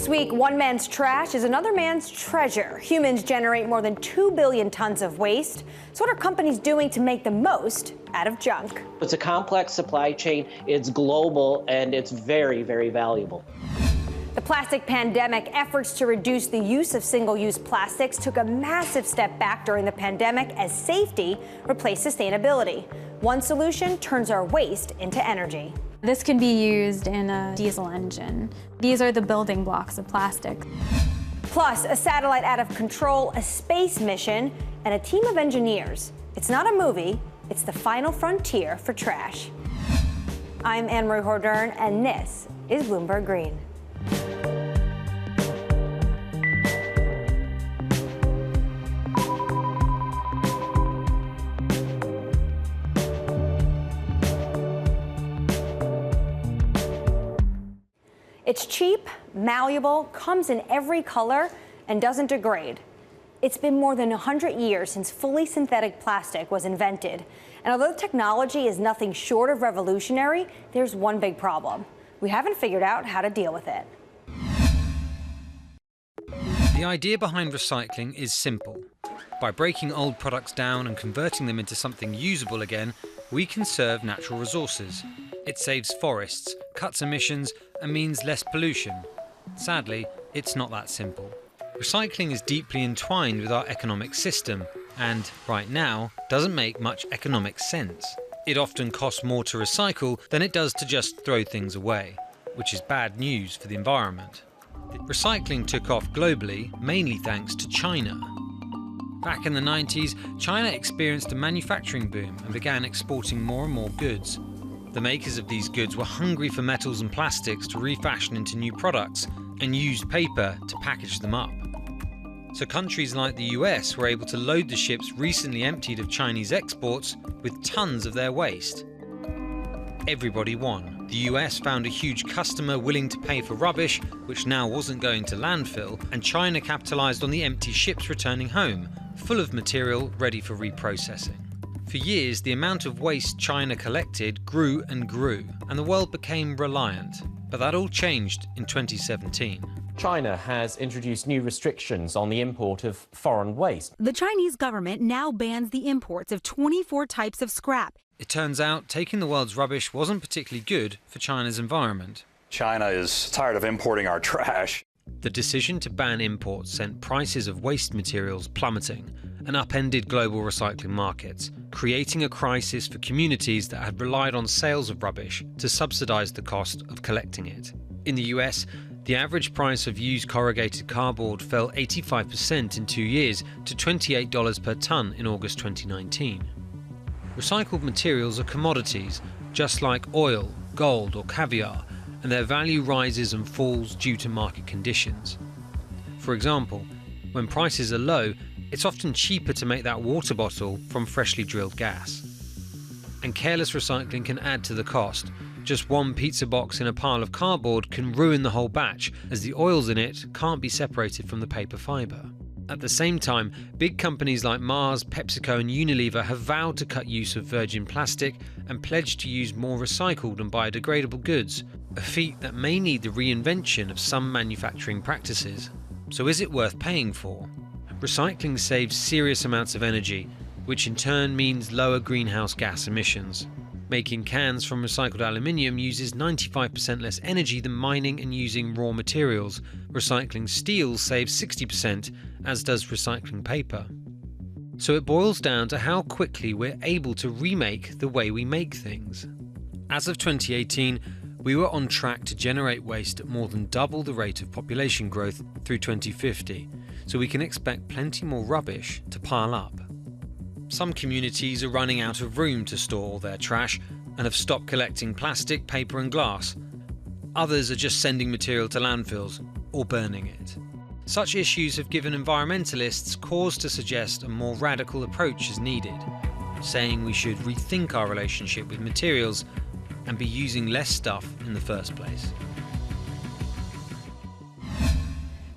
This week, one man's trash is another man's treasure. Humans generate more than 2 billion tons of waste. So what are companies doing to make the most out of junk? It's a complex supply chain, it's global, and it's very, very valuable. The plastic pandemic, efforts to reduce the use of single-use plastics took a massive step back during the pandemic as safety replaced sustainability. One solution turns our waste into energy. This can be used in a diesel engine. These are the building blocks of plastic. Plus, a satellite out of control, a space mission, and a team of engineers. It's not a movie, it's the final frontier for trash. I'm Anne-Marie Hordern, and this is Bloomberg Green. It's cheap, malleable, comes in every color, and doesn't degrade. It's been more than 100 years since fully synthetic plastic was invented. And although the technology is nothing short of revolutionary, there's one big problem. We haven't figured out how to deal with it. The idea behind recycling is simple. By breaking old products down and converting them into something usable again, we conserve natural resources. It saves forests, cuts emissions, and means less pollution. Sadly, it's not that simple. Recycling is deeply entwined with our economic system and, right now, doesn't make much economic sense. It often costs more to recycle than it does to just throw things away, which is bad news for the environment. Recycling took off globally, mainly thanks to China. Back in the 90s, China experienced a manufacturing boom and began exporting more and more goods. The makers of these goods were hungry for metals and plastics to refashion into new products and used paper to package them up. So countries like the US were able to load the ships recently emptied of Chinese exports with tons of their waste. Everybody won. The US found a huge customer willing to pay for rubbish, which now wasn't going to landfill, and China capitalized on the empty ships returning home, full of material ready for reprocessing. For years, the amount of waste China collected grew and grew, and the world became reliant. But that all changed in 2017. China has introduced new restrictions on the import of foreign waste. The Chinese government now bans the imports of 24 types of scrap. It turns out taking the world's rubbish wasn't particularly good for China's environment. China is tired of importing our trash. The decision to ban imports sent prices of waste materials plummeting and upended global recycling markets, creating a crisis for communities that had relied on sales of rubbish to subsidize the cost of collecting it. In the US, the average price of used corrugated cardboard fell 85% in 2 years to $28 per tonne in August 2019. Recycled materials are commodities, just like oil, gold or caviar, and their value rises and falls due to market conditions. For example, when prices are low, it's often cheaper to make that water bottle from freshly drilled gas. And careless recycling can add to the cost. Just one pizza box in a pile of cardboard can ruin the whole batch, as the oils in it can't be separated from the paper fibre. At the same time, big companies like Mars, PepsiCo and Unilever have vowed to cut use of virgin plastic and pledged to use more recycled and biodegradable goods, a feat that may need the reinvention of some manufacturing practices. So is it worth paying for? Recycling saves serious amounts of energy, which in turn means lower greenhouse gas emissions. Making cans from recycled aluminium uses 95% less energy than mining and using raw materials. Recycling steel saves 60%, as does recycling paper. So it boils down to how quickly we're able to remake the way we make things. As of 2018, we were on track to generate waste at more than double the rate of population growth through 2050, so we can expect plenty more rubbish to pile up. Some communities are running out of room to store all their trash and have stopped collecting plastic, paper and glass. Others are just sending material to landfills or burning it. Such issues have given environmentalists cause to suggest a more radical approach is needed, saying we should rethink our relationship with materials and be using less stuff in the first place.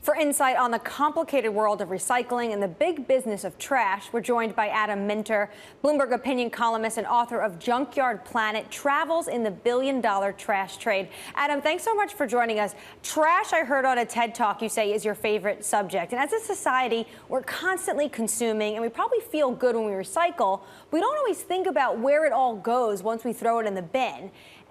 For insight on the complicated world of recycling and the big business of trash, we're joined by Adam Minter, Bloomberg opinion columnist and author of Junkyard Planet, Travels in the Billion-Dollar Trash Trade. Adam, thanks so much for joining us. Trash, I heard on a TED Talk you say, is your favorite subject. And as a society, we're constantly consuming, and we probably feel good when we recycle. We don't always think about where it all goes once we throw it in the bin.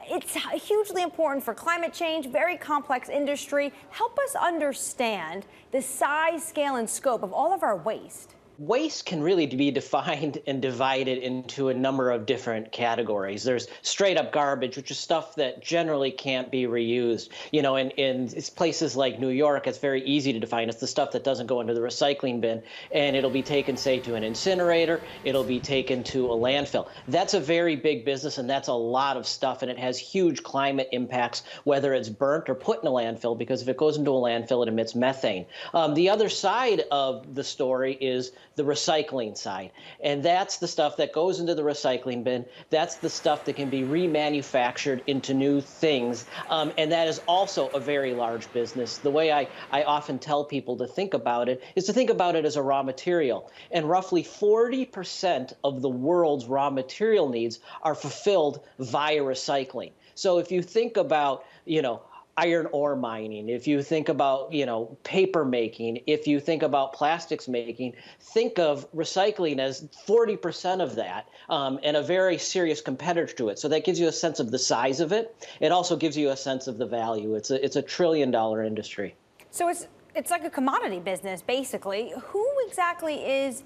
It's hugely important for climate change, very complex industry. Help us understand the size, scale, and scope of all of our waste. Waste can really be defined and divided into a number of different categories. There's straight up garbage, which is stuff that generally can't be reused. You know, in places like New York, it's very easy to define. It's the stuff that doesn't go into the recycling bin, and it'll be taken, say, to an incinerator. It'll be taken to a landfill. That's a very big business, and that's a lot of stuff, and it has huge climate impacts, whether it's burnt or put in a landfill, because if it goes into a landfill, it emits methane. The other side of the story is the recycling side. And that's the stuff that goes into the recycling bin. That's the stuff that can be remanufactured into new things. And that is also a very large business. The way I often tell people to think about it is to think about it as a raw material. And roughly 40% of the world's raw material needs are fulfilled via recycling. So if you think about, iron ore mining, if you think about, paper making, if you think about plastics making, think of recycling as 40% of that, and a very serious competitor to it. So that gives you a sense of the size of it. It also gives you a sense of the value. It's a $1 trillion industry. So it's like a commodity business, basically. Who exactly is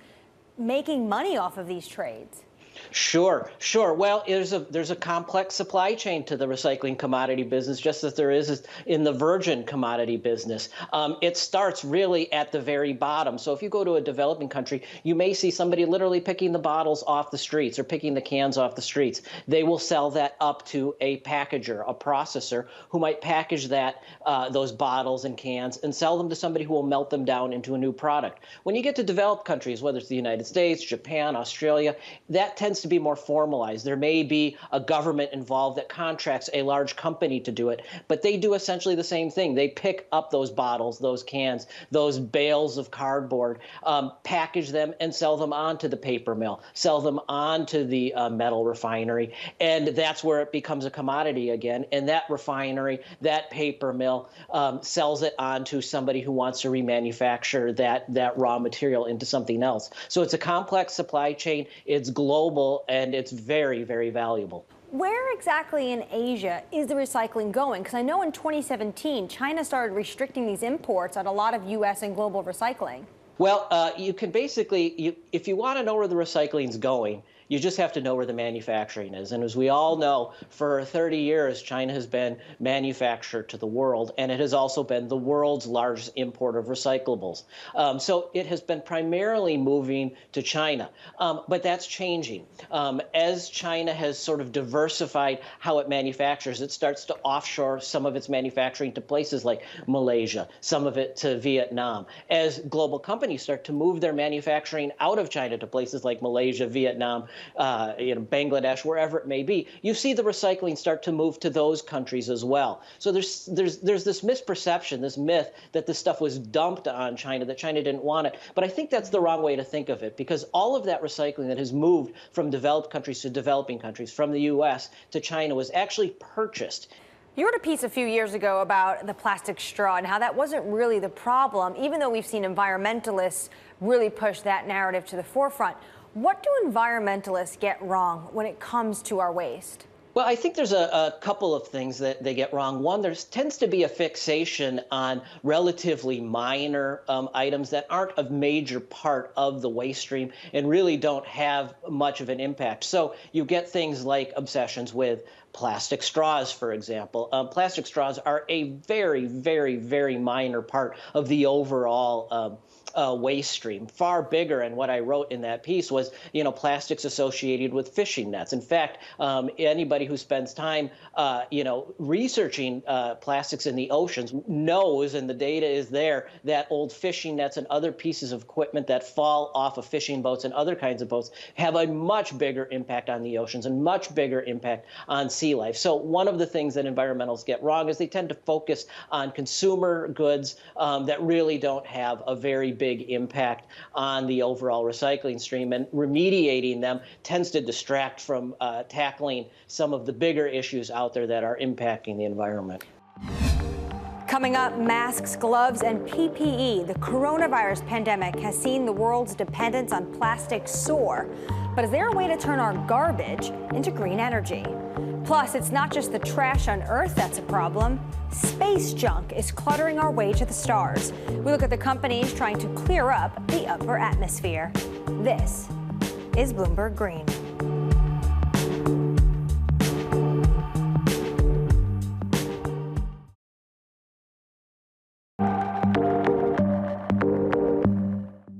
making money off of these trades? Sure. Well, there's a complex supply chain to the recycling commodity business, just as there is in the virgin commodity business. It starts really at the very bottom. So if you go to a developing country, you may see somebody literally picking the bottles off the streets or picking the cans off the streets. They will sell that up to a packager, a processor, who might package those bottles and cans and sell them to somebody who will melt them down into a new product. When you get to developed countries, whether it's the United States, Japan, Australia, that tends to be more formalized. There may be a government involved that contracts a large company to do it, but they do essentially the same thing. They pick up those bottles, those cans, those bales of cardboard, package them and sell them on to the paper mill, sell them on to the metal refinery, and that's where it becomes a commodity again. And that refinery, that paper mill, sells it on to somebody who wants to remanufacture that raw material into something else. So it's a complex supply chain. It's global. And it's very, very valuable. Where exactly in Asia is the recycling going? Because I know in 2017, China started restricting these imports on a lot of U.S. and global recycling. Well, you can basically, if you want to know where the recycling's going, you just have to know where the manufacturing is. And as we all know, for 30 years, China has been manufacturer to the world, and it has also been the world's largest importer of recyclables. So it has been primarily moving to China, but that's changing. As China has sort of diversified how it manufactures, it starts to offshore some of its manufacturing to places like Malaysia, some of it to Vietnam. As global companies start to move their manufacturing out of China to places like Malaysia, Vietnam, Bangladesh, wherever it may be, you see the recycling start to move to those countries as well. So there's this misperception, this myth that this stuff was dumped on China, that China didn't want it. But I think that's the wrong way to think of it, because all of that recycling that has moved from developed countries to developing countries, from the U.S. to China, was actually purchased. You wrote a piece a few years ago about the plastic straw and how that wasn't really the problem, even though we've seen environmentalists really push that narrative to the forefront. What do environmentalists get wrong when it comes to our waste? Well, I think there's a couple of things that they get wrong. One, there tends to be a fixation on relatively minor items that aren't a major part of the waste stream and really don't have much of an impact. So you get things like obsessions with plastic straws, for example. Plastic straws are a very, very, very minor part of the overall waste stream. Far bigger, and what I wrote in that piece was, plastics associated with fishing nets. In fact, anybody who spends time, researching plastics in the oceans knows, and the data is there, that old fishing nets and other pieces of equipment that fall off of fishing boats and other kinds of boats have a much bigger impact on the oceans and much bigger impact on sea life. So one of the things that environmentalists get wrong is they tend to focus on consumer goods that really don't have a very big impact on the overall recycling stream, and remediating them tends to distract from tackling some of the bigger issues out there that are impacting the environment. Coming up, masks, gloves, and PPE. The coronavirus pandemic has seen the world's dependence on plastic soar. But is there a way to turn our garbage into green energy? Plus, it's not just the trash on Earth that's a problem. Space junk is cluttering our way to the stars. We look at the companies trying to clear up the upper atmosphere. This is Bloomberg Green.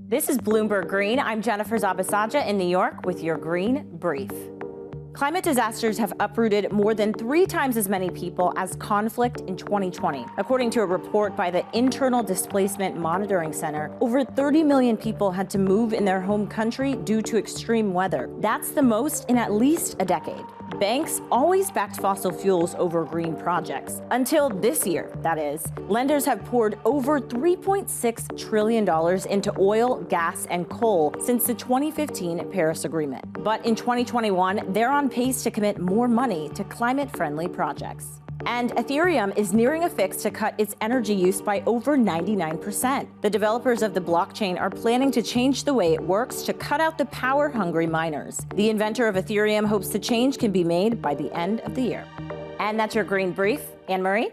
This is Bloomberg Green. I'm Jennifer Zabasaja in New York with your Green Brief. Climate disasters have uprooted more than 3 times as many people as conflict in 2020. According to a report by the Internal Displacement Monitoring Center, over 30 million people had to move in their home country due to extreme weather. That's the most in at least a decade. Banks always backed fossil fuels over green projects. Until this year, that is. Lenders have poured over $3.6 trillion into oil, gas, and coal since the 2015 Paris Agreement. But in 2021, they're on pace to commit more money to climate-friendly projects. And Ethereum is nearing a fix to cut its energy use by over 99%. The developers of the blockchain are planning to change the way it works to cut out the power-hungry miners. The inventor of Ethereum hopes the change can be made by the end of the year. And that's your Green Brief. Anne-Marie?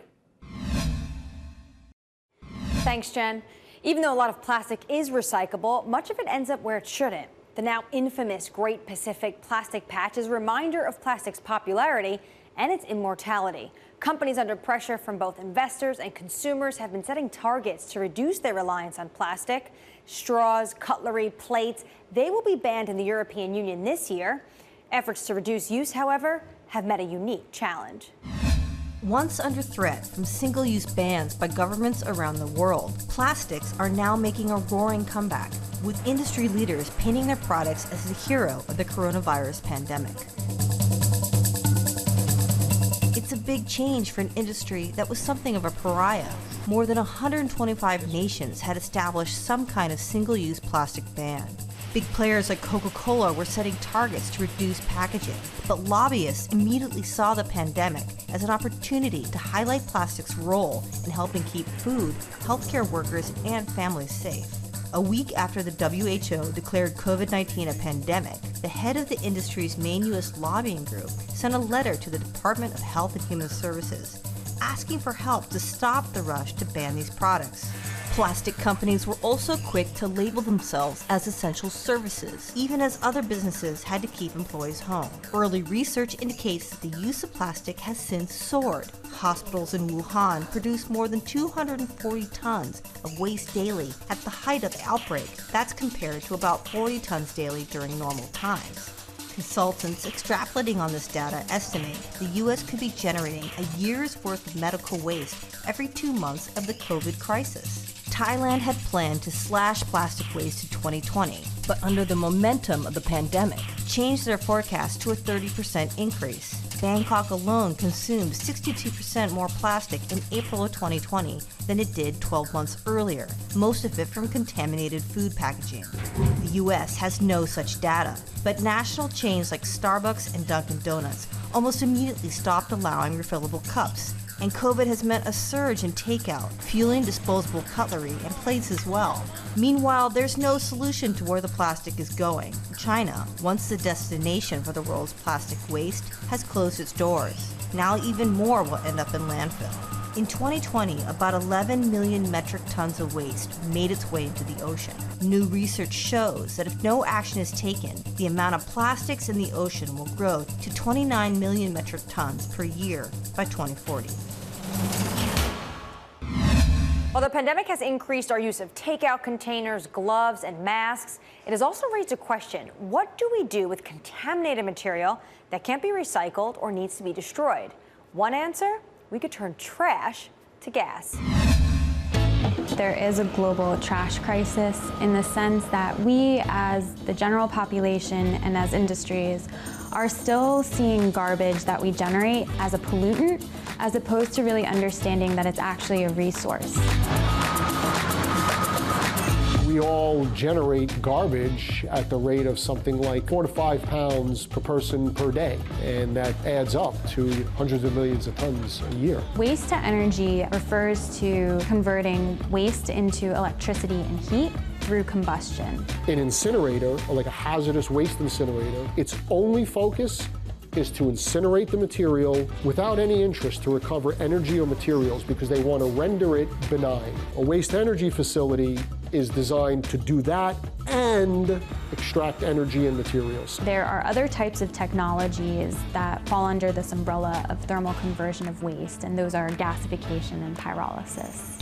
Thanks, Jen. Even though a lot of plastic is recyclable, much of it ends up where it shouldn't. The now infamous Great Pacific Plastic Patch is a reminder of plastic's popularity and its immortality. Companies under pressure from both investors and consumers have been setting targets to reduce their reliance on plastic. Straws, cutlery, plates, they will be banned in the European Union this year. Efforts to reduce use, however, have met a unique challenge. Once under threat from single-use bans by governments around the world, plastics are now making a roaring comeback, with industry leaders painting their products as the hero of the coronavirus pandemic. It's a big change for an industry that was something of a pariah. More than 125 nations had established some kind of single-use plastic ban. Big players like Coca-Cola were setting targets to reduce packaging, but lobbyists immediately saw the pandemic as an opportunity to highlight plastic's role in helping keep food, healthcare workers, and families safe. A week after the WHO declared COVID-19 a pandemic, the head of the industry's main U.S. lobbying group sent a letter to the Department of Health and Human Services asking for help to stop the rush to ban these products. Plastic companies were also quick to label themselves as essential services, even as other businesses had to keep employees home. Early research indicates that the use of plastic has since soared. Hospitals in Wuhan produced more than 240 tons of waste daily at the height of the outbreak. That's compared to about 40 tons daily during normal times. Consultants extrapolating on this data estimate the U.S. could be generating a year's worth of medical waste every 2 months of the COVID crisis. Thailand had planned to slash plastic waste to 2020, but under the momentum of the pandemic, changed their forecast to a 30% increase. Bangkok alone consumed 62% more plastic in April of 2020 than it did 12 months earlier, most of it from contaminated food packaging. The U.S. has no such data, but national chains like Starbucks and Dunkin' Donuts almost immediately stopped allowing refillable cups. And COVID has meant a surge in takeout, fueling disposable cutlery and plates as well. Meanwhile, there's no solution to where the plastic is going. China, once the destination for the world's plastic waste, has closed its doors. Now even more will end up in landfill. In 2020, about 11 million metric tons of waste made its way into the ocean. New research shows that if no action is taken, the amount of plastics in the ocean will grow to 29 million metric tons per year by 2040. While the pandemic has increased our use of takeout containers, gloves, and masks, it has also raised a question: what do we do with contaminated material that can't be recycled or needs to be destroyed? One answer: we could turn trash to gas. there is a global trash crisis in the sense that we, as the general population and as industries, are still seeing garbage that we generate as a pollutant, as opposed to really understanding that it's actually a resource. We all generate garbage at the rate of something like 4 to 5 pounds per person per day, and that adds up to hundreds of millions of tons a year. Waste to energy refers to converting waste into electricity and heat through combustion. An incinerator, or like a hazardous waste incinerator, its only focus is to incinerate the material without any interest to recover energy or materials because they want to render it benign. A waste energy facility is designed to do that and extract energy and materials. There are other types of technologies that fall under this umbrella of thermal conversion of waste, and those are gasification and pyrolysis.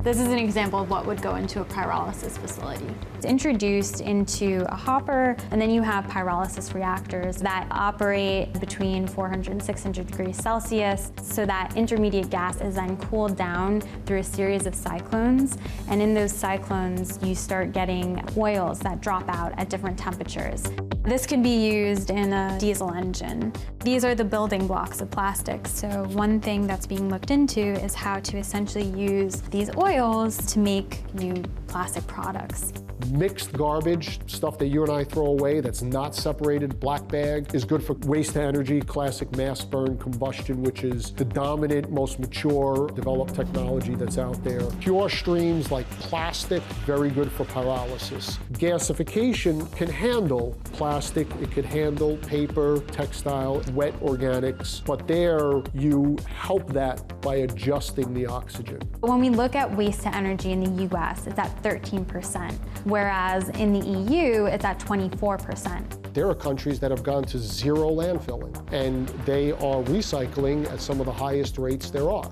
This is an example of what would go into a pyrolysis facility. It's introduced into a hopper, and then you have pyrolysis reactors that operate between 400 and 600 degrees Celsius, so that intermediate gas is then cooled down through a series of cyclones, and in those cyclones you start getting oils that drop out at different temperatures. This could be used in a diesel engine. These are the building blocks of plastics, so one thing that's being looked into is how to essentially use these oils to make new plastic products. Mixed garbage, stuff that you and I throw away that's not separated, black bag, is good for waste to energy, classic mass burn combustion, which is the dominant, most mature, developed technology that's out there. Pure streams like plastic, very good for pyrolysis. Gasification can handle plastic, it could handle paper, textile, wet organics, but there you help that by adjusting the oxygen. When we look at waste to energy in the US, it's at 13%, whereas in the EU, it's at 24%. There are countries that have gone to zero landfilling, and they are recycling at some of the highest rates there are.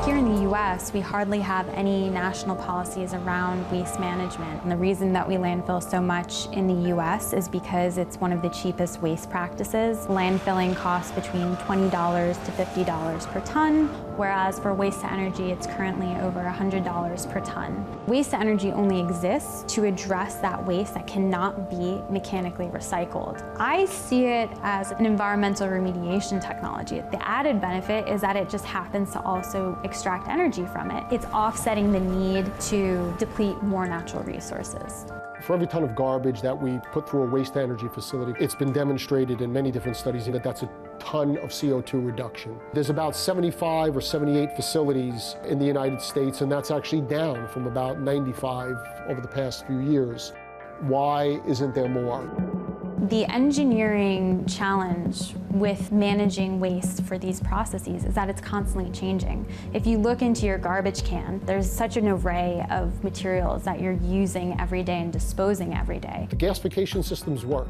Here in the US, we hardly have any national policies around waste management. And the reason that we landfill so much in the US is because it's one of the cheapest waste practices. Landfilling costs between $20 to $50 per ton, whereas for waste to energy, it's currently over $100 per ton. Waste to energy only exists to address that waste that cannot be mechanically recycled. I see it as an environmental remediation technology. The added benefit is that it just happens to also extract energy from it. It's offsetting the need to deplete more natural resources. For every ton of garbage that we put through a waste-to-energy facility, it's been demonstrated in many different studies that that's a ton of CO2 reduction. There's about 75 or 78 facilities in the United States, and that's actually down from about 95 over the past few years. Why isn't there more? The engineering challenge with managing waste for these processes is that it's constantly changing. If you look into your garbage can, there's such an array of materials that you're using every day and disposing every day. The gasification systems work.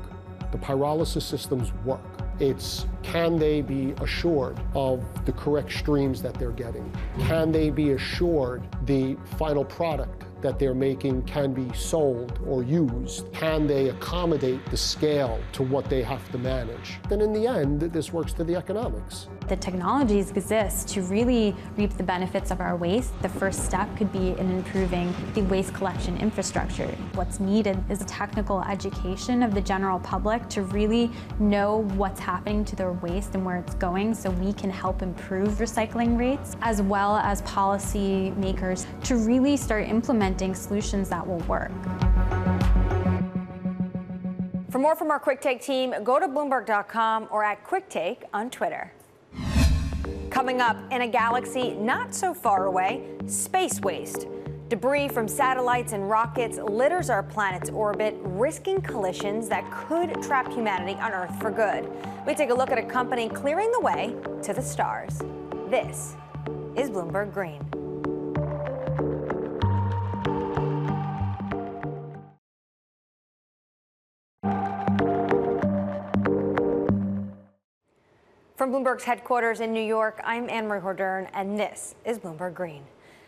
The pyrolysis systems work. It's, can they be assured of the correct streams that they're getting? Can they be assured the final product that they're making can be sold or used? Can they accommodate the scale to what they have to manage? Then in the end, this works to the economics. The technologies exist to really reap the benefits of our waste. The first step could be in improving the waste collection infrastructure. What's needed is a technical education of the general public to really know what's happening to their waste and where it's going, so we can help improve recycling rates, as well as policy makers to really start implementing solutions that will work. For more from our Quicktake team, go to Bloomberg.com or at Quicktake on Twitter. Coming up, in a galaxy not so far away, space waste. Debris from satellites and rockets litters our planet's orbit, risking collisions that could trap humanity on Earth for good. We take a look at a company clearing the way to the stars. This is Bloomberg Green. From Bloomberg's headquarters in New York, I'm Anne-Marie Hordern, and this is Bloomberg Green.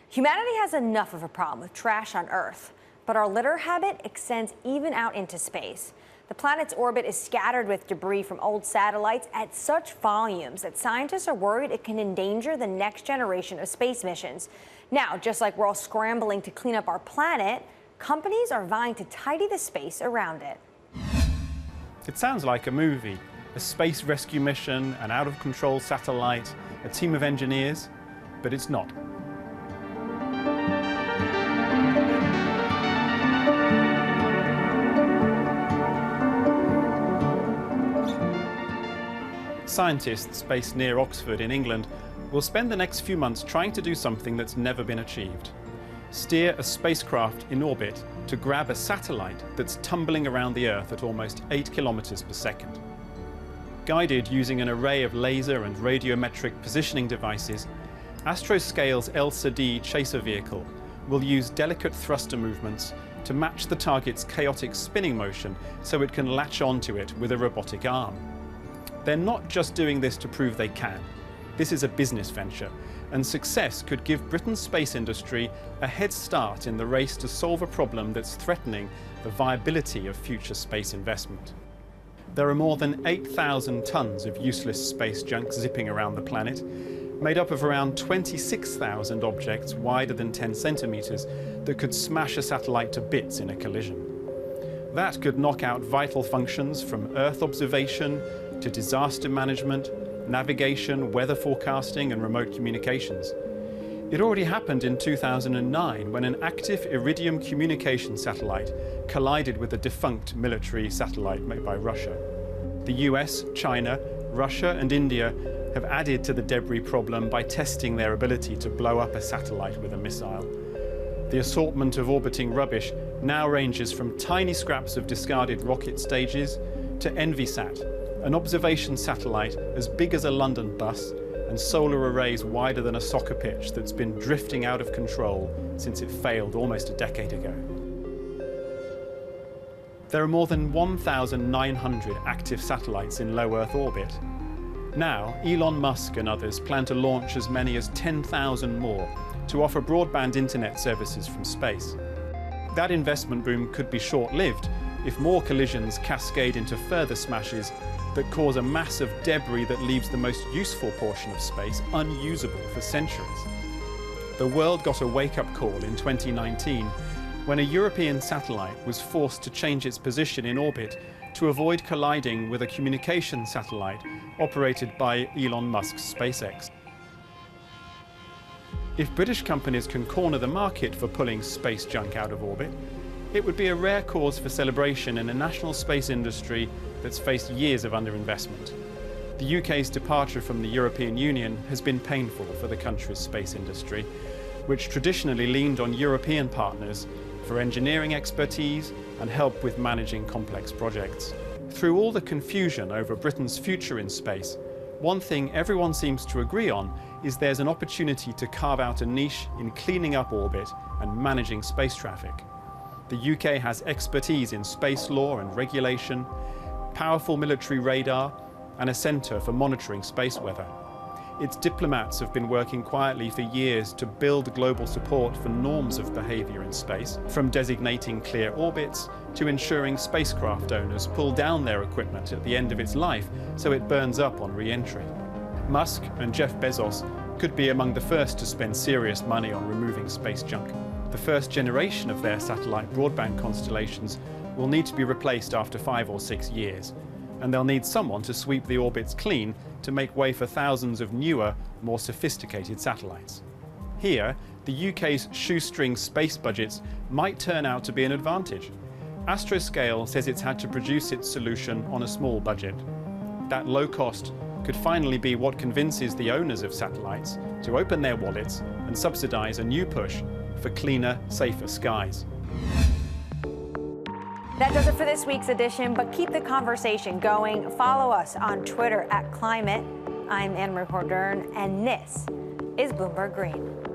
Humanity has enough of a problem with trash on Earth, but our litter habit extends even out into space. The planet's orbit is scattered with debris from old satellites at such volumes that scientists are worried it can endanger the next generation of space missions. Now, just like we're all scrambling to clean up our planet, companies are vying to tidy the space around it. It sounds like a movie. A space rescue mission, an out-of-control satellite, a team of engineers, but it's not. Scientists based near Oxford in England will spend the next few months trying to do something that's never been achieved. Steer a spacecraft in orbit to grab a satellite that's tumbling around the Earth at almost 8 kilometers per second. Guided using an array of laser and radiometric positioning devices, Astroscale's ELSA-D chaser vehicle will use delicate thruster movements to match the target's chaotic spinning motion so it can latch onto it with a robotic arm. They're not just doing this to prove they can. This is a business venture, and success could give Britain's space industry a head start in the race to solve a problem that's threatening the viability of future space investment. There are more than 8,000 tons of useless space junk zipping around the planet, made up of around 26,000 objects wider than 10 centimeters that could smash a satellite to bits in a collision. That could knock out vital functions from Earth observation to disaster management, navigation, weather forecasting, and remote communications. It already happened in 2009 when an active Iridium communication satellite collided with a defunct military satellite made by Russia. The US, China, Russia, and India have added to the debris problem by testing their ability to blow up a satellite with a missile. The assortment of orbiting rubbish now ranges from tiny scraps of discarded rocket stages to EnviSat, an observation satellite as big as a London bus and solar arrays wider than a soccer pitch that's been drifting out of control since it failed almost a decade ago. There are more than 1,900 active satellites in low Earth orbit. Now, Elon Musk and others plan to launch as many as 10,000 more to offer broadband internet services from space. That investment boom could be short-lived if more collisions cascade into further smashes that cause a mass of debris that leaves the most useful portion of space unusable for centuries. The world got a wake-up call in 2019 when a European satellite was forced to change its position in orbit to avoid colliding with a communication satellite operated by Elon Musk's SpaceX. If British companies can corner the market for pulling space junk out of orbit, it would be a rare cause for celebration in a national space industry that's faced years of underinvestment. The UK's departure from the European Union has been painful for the country's space industry, which traditionally leaned on European partners for engineering expertise and help with managing complex projects. Through all the confusion over Britain's future in space, one thing everyone seems to agree on is there's an opportunity to carve out a niche in cleaning up orbit and managing space traffic. The UK has expertise in space law and regulation, powerful military radar, and a centre for monitoring space weather. Its diplomats have been working quietly for years to build global support for norms of behaviour in space, from designating clear orbits to ensuring spacecraft owners pull down their equipment at the end of its life so it burns up on re-entry. Musk and Jeff Bezos could be among the first to spend serious money on removing space junk. The first generation of their satellite broadband constellations will need to be replaced after 5 or 6 years, and they'll need someone to sweep the orbits clean to make way for thousands of newer, more sophisticated satellites. Here, the UK's shoestring space budgets might turn out to be an advantage. Astroscale says it's had to produce its solution on a small budget. That low cost could finally be what convinces the owners of satellites to open their wallets and subsidise a new push for cleaner, safer skies. That does it for this week's edition, but keep the conversation going. Follow us on Twitter @Climate. I'm Anne-Marie Cordern, and this is Bloomberg Green.